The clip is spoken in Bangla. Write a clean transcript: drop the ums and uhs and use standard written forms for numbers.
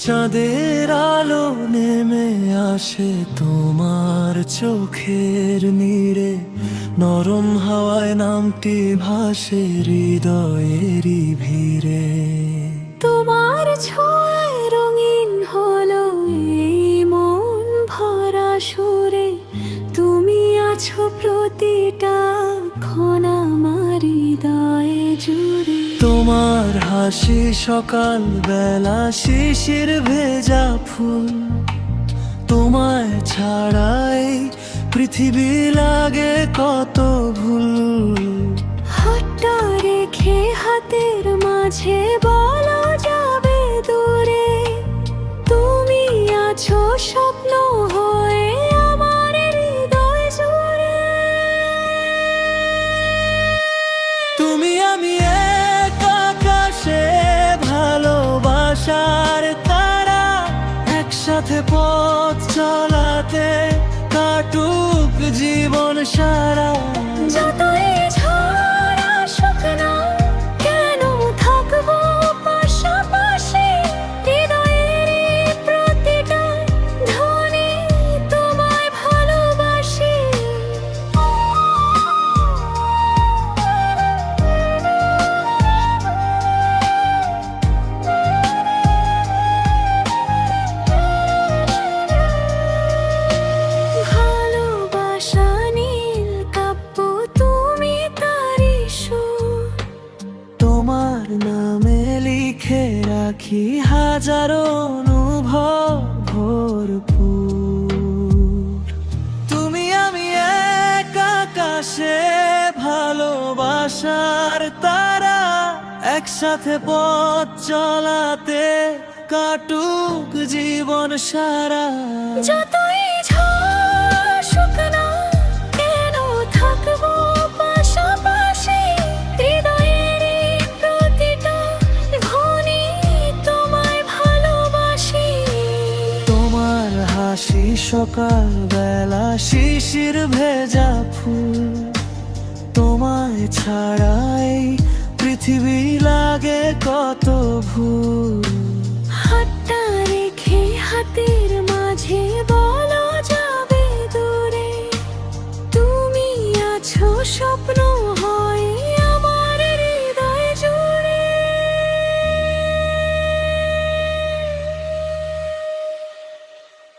চাঁদের আলো নেমে আসে তোমার চোখের নীড়ে, নরম হাওয়ায় নামটি ভাসে হৃদয়েরই ভিড়ে। তোমার ছোঁয়ায় রঙিন হলো এই মন ভরা সুরে, তুমি আছো প্রতিটা ক্ষণ আমার হৃদয়ে জুড়ে। তোমার হাসি সকাল বেলা শিশির ভেজা ফুল, তোমায় ছাড়াই পৃথিবী লাগে কত ভুল। হাতটা রেখে হাতের মাঝে বলা যাবে দূরে, তুমি আছো স্বপ্ন হয়ে আমার হৃদয় জুড়ে। তুমি আমি এক আকাশে ভালোবাসার তারা, একসাথে পথ চলাতে কাটুক জীবন সারা। যতই ঝড় আসুক না কেন থাকবো পাশাপাশি, হৃদয়ের এই প্রতিটা ধ্বনি তোমায় ভালোবাসি। ভালোবাসা নীল কাব্য, তুমি তারই সুর। তোমার নামে লিখে রাখি হাজারো অনুভব ভরপুর। তুমি আমি এক আকাশে ভালোবাসার তারা, একসাথে পথ চলাতে কাটুক জীবন সারা। যতই ঝড় আসুক না কেন থাকবো পাশাপাশি, হৃদয়ের এই প্রতিটা ধ্বনি তোমায় ভালোবাসি। তোমার হাসি সকাল বেলা শিশির ভেজা ফুল, তোমায় ছাড়াই পৃথিবী লাগে কত ভুল।